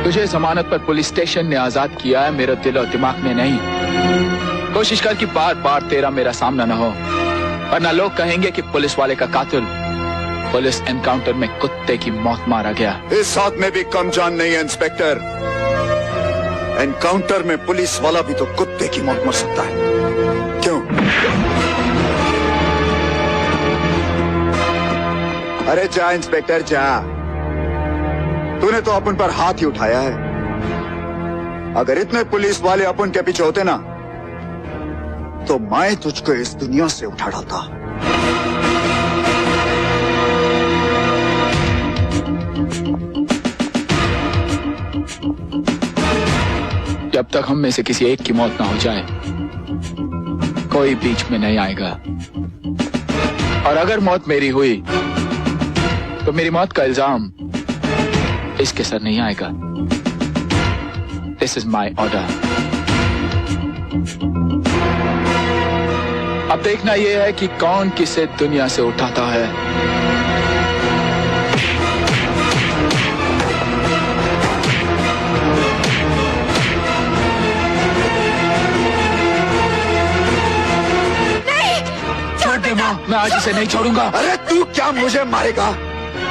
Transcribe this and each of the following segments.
तुझे जमानत पर पुलिस स्टेशन ने आजाद किया है, मेरा दिल और दिमाग ने नहीं। कोशिश कर कि बार बार तेरा मेरा सामना न हो, वरना लोग कहेंगे कि पुलिस वाले का कातिल पुलिस एनकाउंटर में कुत्ते की मौत मारा गया। इस हाथ में भी कम जान नहीं है इंस्पेक्टर। एनकाउंटर में पुलिस वाला भी तो कुत्ते की मौत मर सकता है। क्यों? अरे जा इंस्पेक्टर जा, तूने तो अपन पर हाथ ही उठाया है। अगर इतने पुलिस वाले अपन के पीछे होते ना, तो मैं तुझको इस दुनिया से उठा डालता। जब तक हम में से किसी एक की मौत ना हो जाए, कोई बीच में नहीं आएगा। और अगर मौत मेरी हुई, तो मेरी मौत का इल्जाम इसके सर नहीं आएगा। This is my order. अब देखना यह है कि कौन किसे दुनिया से उठाता है। नहीं, छोड़ दे माँ, मैं आज इसे नहीं छोड़ूंगा। अरे तू क्या मुझे मारेगा?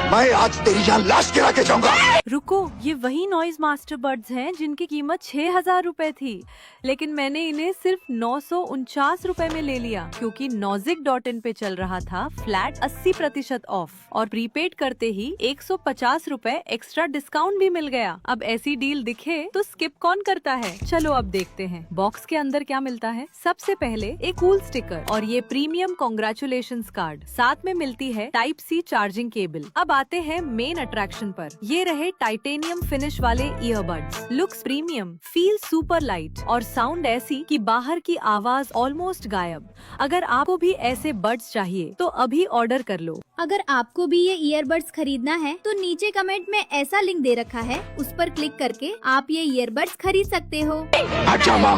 मैं आज तेरी यहाँ लाश गिरा के जाऊंगा। रुको, ये वही नॉइज मास्टर बर्ड्स हैं जिनकी कीमत 6,000 रुपए थी, लेकिन मैंने इन्हें सिर्फ 949 रुपए में ले लिया, क्योंकि Nozik.in पे चल रहा था फ्लैट 80% ऑफ और प्रीपेड करते ही 150 रुपए एक्स्ट्रा डिस्काउंट भी मिल गया। अब ऐसी डील दिखे तो स्किप कौन करता है? चलो अब देखते हैं बॉक्स के अंदर क्या मिलता है। सबसे पहले एक कूल स्टिकर और ये प्रीमियम कॉन्ग्रेचुलेशंस कार्ड, साथ में मिलती है टाइप सी चार्जिंग केबल। अब आते हैं मेन अट्रैक्शन पर। ये रहे टाइटेनियम फिनिश वाले earbuds, looks premium, feel super light और साउंड ऐसी कि बाहर की आवाज ऑलमोस्ट गायब। अगर आपको भी ऐसे बड्स चाहिए तो अभी ऑर्डर कर लो। अगर आपको भी ये ईयरबड्स खरीदना है तो नीचे कमेंट में ऐसा लिंक दे रखा है, उस पर क्लिक करके आप ये ईयरबड्स खरीद सकते हो। अच्छा माँ,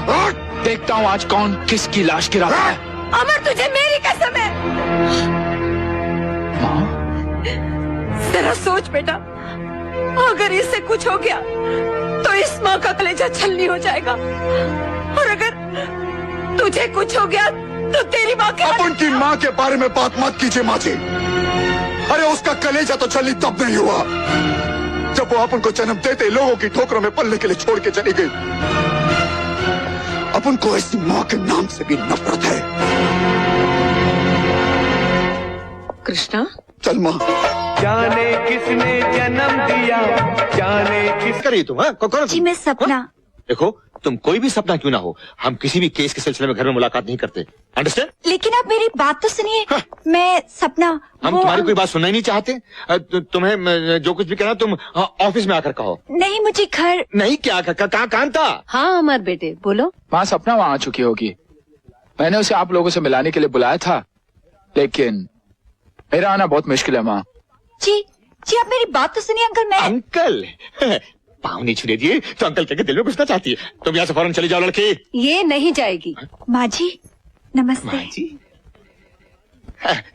देखता हूँ आज कौन किसकी लाश गिराता है। अमर, तुझे मेरी कसम है। माँ, जरा सोच बेटा, अगर इससे कुछ हो गया तो इस माँ का कलेजा छलनी हो जाएगा, और अगर तुझे कुछ हो गया तो तेरी माँ के अपन की माँ के बारे में बात मत कीजिए माँ जी। अरे उसका कलेजा तो छलनी तब नहीं हुआ जब वो अपन को जन्म देते लोगों की ठोकरों में पलने के लिए छोड़ के चली गई। अपन को इस माँ के नाम से भी नफरत है। कृष्णा, चल माँ। जाने किसने जन्म दिया, जाने किस कर रही तुम? कौन? जी मैं सपना। देखो, तुम कोई भी सपना क्यों ना हो, हम किसी भी केस के सिलसिले में घर में मुलाकात नहीं करते। अंडरस्टैंड? लेकिन आप मेरी बात तो सुनिए। हाँ। मैं सपना, हम तुम्हारी कोई बात सुनना ही नहीं चाहते। तुम्हें जो कुछ भी कहना तुम ऑफिस में आकर कहो। नहीं, मुझे घर। नहीं, क्या कहाँ कांता? हाँ अमर बेटे, बोलो। माँ सपना वहाँ आ चुकी होगी। मैंने उसे आप लोगों से मिलाने के लिए बुलाया था, लेकिन मेरा आना बहुत मुश्किल है माँ। जी आप मेरी बात तो सुनिए अंकल। मैं अंकल पाँव नहीं छुड़े दिए तो अंकल के दिल में घुसना चाहती है। तुम यहाँ से फौरन चली जाओ लड़की। ये नहीं जाएगी। माँ जी नमस्ते। माँ जी,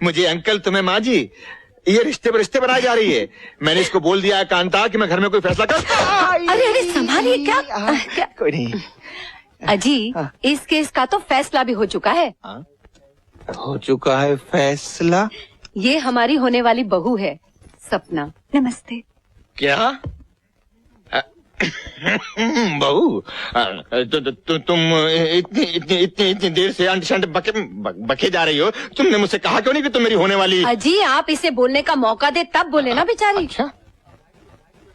मुझे अंकल, तुम्हें माँ जी। ये रिश्ते पर रिश्ते बनाई जा रही है। मैंने इसको बोल दिया है कांता कि मैं घर में कोई फैसला कर। अरे संभालिए। क्या कोई नहीं। अजी, इस केस का तो फैसला भी हो चुका है। हो चुका है फैसला? ये हमारी होने वाली बहू है सपना। नमस्ते। क्या? बहू, तुम इतनी देर से अंट बके जा रही हो। तुमने मुझसे कहा क्यों नहीं कि तुम मेरी होने वाली? अजी, आप इसे बोलने का मौका दे तब बोले ना बेचारी। अच्छा,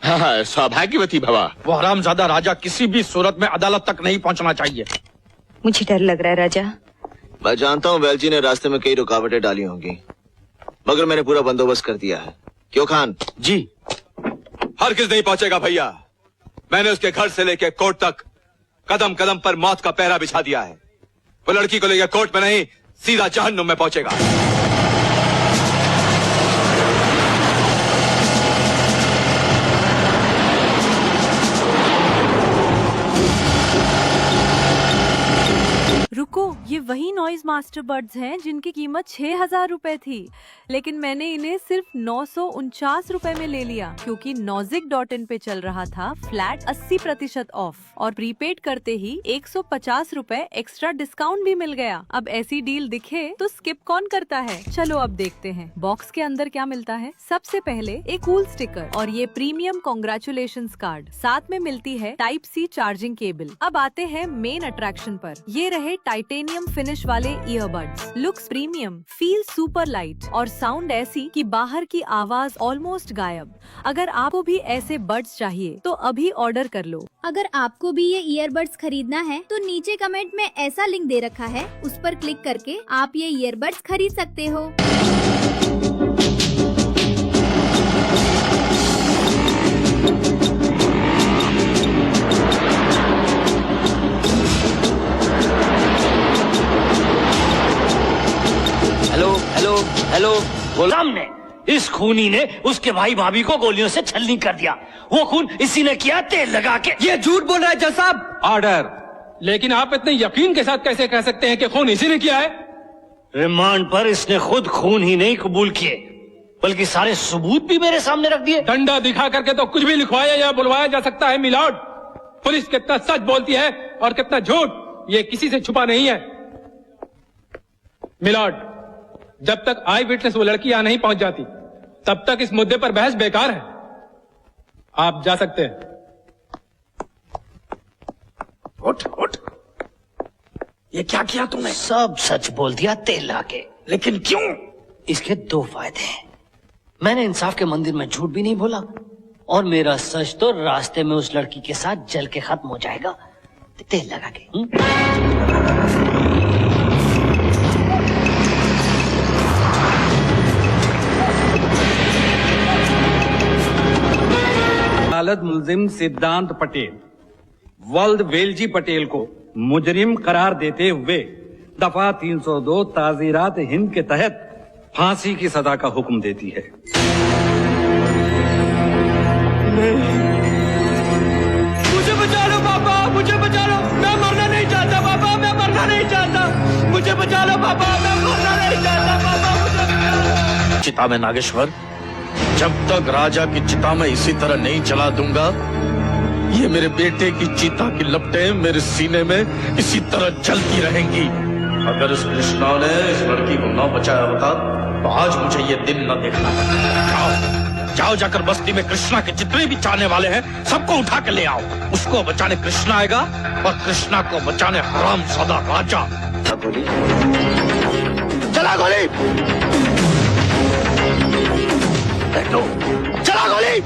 हाँ, सौभाग्यवती भवा। वो हरामजादा राजा किसी भी सूरत में अदालत तक नहीं पहुंचना चाहिए। मुझे डर लग रहा है राजा। मैं जानता हूँ वेलजी ने रास्ते में कई रुकावटें डाली होंगी, मगर मैंने पूरा बंदोबस्त कर दिया है। क्यों खान जी? हरगिज नहीं पहुंचेगा भैया। मैंने उसके घर से लेकर कोर्ट तक कदम कदम पर मौत का पहरा बिछा दिया है। वो लड़की को लेकर कोर्ट में नहीं, सीधा जहन्नुम में पहुंचेगा। रुको, ये वही नॉइज मास्टर बड्स हैं जिनकी कीमत 6,000 रुपए थी, लेकिन मैंने इन्हें सिर्फ 949 रुपए में ले लिया क्योंकि Nozick.in पे चल रहा था फ्लैट 80% ऑफ और प्रीपेड करते ही 150 रुपए एक्स्ट्रा डिस्काउंट भी मिल गया। अब ऐसी डील दिखे तो स्किप कौन करता है। चलो अब देखते हैं बॉक्स के अंदर क्या मिलता है। सबसे पहले एक कूल स्टिकर और ये प्रीमियम कांग्रेचुलेशंस कार्ड, साथ में मिलती है टाइप सी चार्जिंग केबल। अब आते हैं मेन अट्रैक्शन पर। ये रहे टाइटेनियम फिनिश वाले earbuds, looks premium, feel super light और साउंड ऐसी कि बाहर की आवाज ऑलमोस्ट गायब। अगर आपको भी ऐसे बड्स चाहिए तो अभी ऑर्डर कर लो। अगर आपको भी ये ईयरबड्स खरीदना है तो नीचे कमेंट में ऐसा लिंक दे रखा है, उस पर क्लिक करके आप ये ईयरबड्स खरीद सकते हो। हेलो हेलो हेलो, गुलाम ने इस खूनी ने उसके भाई भाभी को गोलियों से छलनी कर दिया। वो खून इसी ने किया, तेल लगा के। ये झूठ बोल रहा है जज साहब। ऑर्डर। लेकिन आप इतने यकीन के साथ कैसे कह सकते हैं कि खून इसी ने किया है? रिमांड पर इसने खुद खून ही नहीं कबूल किए, बल्कि सारे सबूत भी मेरे सामने रख दिए। डंडा दिखा करके तो कुछ भी लिखवाया या बुलवाया जा सकता है मिलॉर्ड। पुलिस कितना सच बोलती है और कितना झूठ, ये किसी से छुपा नहीं है मिलॉर्ड। जब तक आई विटनेस वो लड़की यहां नहीं पहुंच जाती तब तक इस मुद्दे पर बहस बेकार है। आप जा सकते हैं। उठ उठ। ये क्या किया तुमने? सब सच बोल दिया तेल लाके। लेकिन क्यों? इसके दो फायदे हैं। मैंने इंसाफ के मंदिर में झूठ भी नहीं बोला और मेरा सच तो रास्ते में उस लड़की के साथ जल के खत्म हो जाएगा तेल लगा के। अदालत मुलजिम सिद्धांत पटेल वल्द वेलजी पटेल को मुजरिम करार देते हुए दफा 302 ताजीरात हिंद के तहत फांसी की सजा का हुक्म देती है। मुझे बचा लो पापा, मुझे बचा लो। मैं मरना नहीं चाहता पापा, मैं मरना नहीं चाहता। मुझे बचा लो पापा, मैं मरना नहीं चाहता पापा, मुझे बचा लो। चिता में नागेश्वर, जब तक राजा की चिता में इसी तरह नहीं जला दूंगा, ये मेरे बेटे की चिता की लपटें मेरे सीने में इसी तरह जलती रहेंगी। अगर उस कृष्णा ने इस लड़की को न बचाया होता तो आज मुझे ये दिन न देखना पड़ता। जाओ जाओ, जाकर बस्ती में कृष्णा के जितने भी चाहने वाले हैं सबको उठा के ले आओ। उसको बचाने कृष्णा आएगा और कृष्णा को बचाने हरामजादा राजा। गोली चला, गोली चला, गोली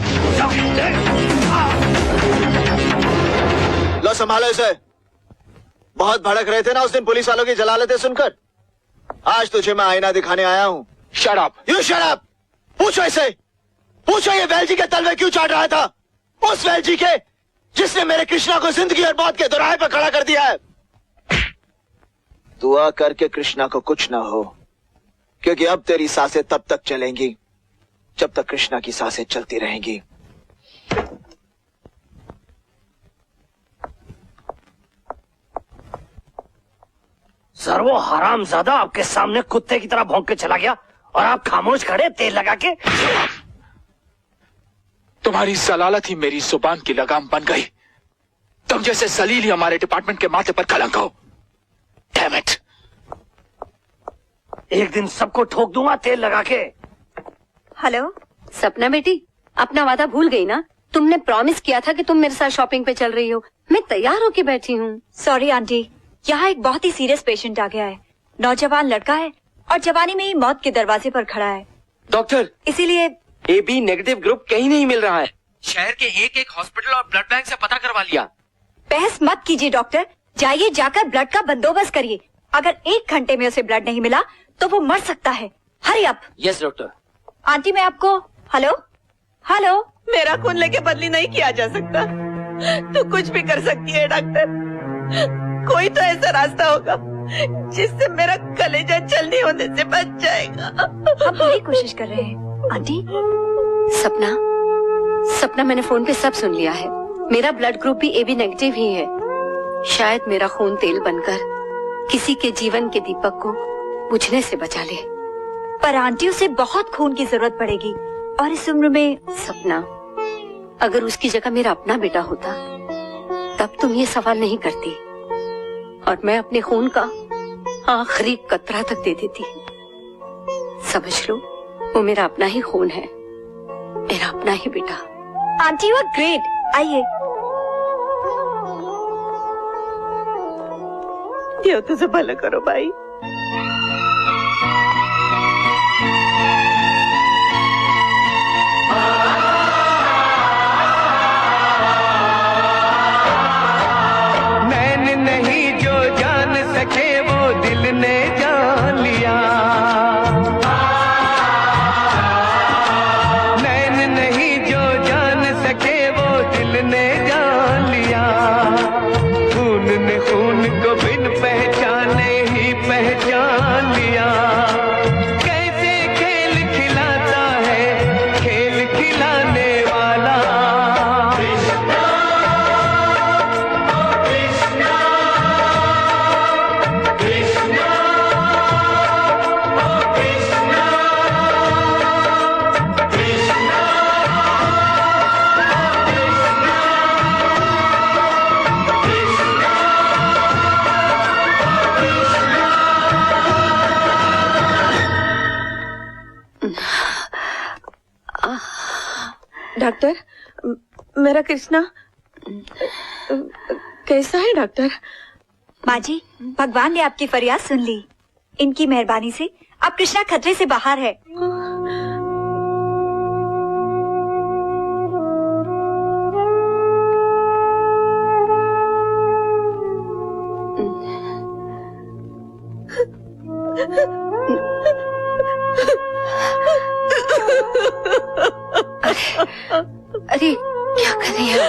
लो, संभालो इसे। बहुत भड़क रहे थे ना उस दिन पुलिस वालों की जलालतें सुनकर। आज तुझे मैं आईना दिखाने आया हूँ। Shut up. You shut up. पूछो इसे, पूछो ये वेलजी के तलवे क्यों चाट रहा था। उस वेलजी के जिसने मेरे कृष्णा को जिंदगी और मौत के दोराहे पर खड़ा कर दिया है। दुआ करके कृष्णा को कुछ ना हो, क्योंकि अब तेरी सांसें तब तक चलेंगी जब तक कृष्णा की सांसें चलती रहेंगी। सर, वो हरामजादा आपके सामने कुत्ते की तरह भौंक के चला गया और आप खामोश खड़े तेल लगा के। तुम्हारी जलालत ही मेरी जुबान की लगाम बन गई। तुम जैसे जलील ही हमारे डिपार्टमेंट के माथे पर कलंक हो। Damn it! एक दिन सबको ठोक दूंगा तेल लगा के। हेलो सपना बेटी, अपना वादा भूल गई ना? तुमने प्रॉमिस किया था कि तुम मेरे साथ शॉपिंग पे चल रही हो। मैं तैयार होके बैठी हूँ। सॉरी आंटी, यहाँ एक बहुत ही सीरियस पेशेंट आ गया है। नौजवान लड़का है और जवानी में ही मौत के दरवाजे पर खड़ा है। डॉक्टर, इसीलिए AB नेगेटिव ग्रुप कहीं नहीं मिल रहा है। शहर के एक हॉस्पिटल और ब्लड बैंक से पता करवा लिया। बहस मत कीजिए डॉक्टर, जाइए जाकर ब्लड का बंदोबस्त करिए। अगर 1 घंटे में उसे ब्लड नहीं मिला तो वो मर सकता है। Hurry up. Yes doctor. Aunty मैं आपको हेलो हेलो। मेरा खून लेके बदली नहीं किया जा सकता। तू कुछ भी कर सकती है डॉक्टर। कोई तो ऐसा रास्ता होगा जिससे मेरा कलेजा जल्दी होने से बच जाएगा। हम पूरी कोशिश कर रहे हैं आंटी। सपना, मैंने फोन पे सब सुन लिया है। मेरा ब्लड ग्रुप भी AB नेगेटिव ही है। शायद मेरा खून तेल बनकर किसी के जीवन के दीपक को बुझने से बचा ले। पर आंटी उसे बहुत खून की जरूरत पड़ेगी और इस उम्र में। सपना, अगर उसकी जगह मेरा अपना बेटा होता तब तुम ये सवाल नहीं करती और मैं अपने खून का आखिरी कतरा तक दे देती। समझ लो, वो मेरा अपना ही खून है, मेरा अपना ही बेटा। Aunty you are great. आइए। ये तुझे भला करो भाई। नैन नहीं जो जान सके वो दिल ने जान लिया। नैन नहीं जो जान सके वो दिल ने जान लिया। खून ने खून को बिन पहचाने ही पहचान लिया। कैसे खेल खिलाता है खेल खिलाने वाला। डॉक्टर, मेरा कृष्णा कैसा है डॉक्टर? माँ जी, भगवान ने आपकी फरियाद सुन ली। इनकी मेहरबानी से अब कृष्णा खतरे से बाहर है। अरे क्या कर रही है?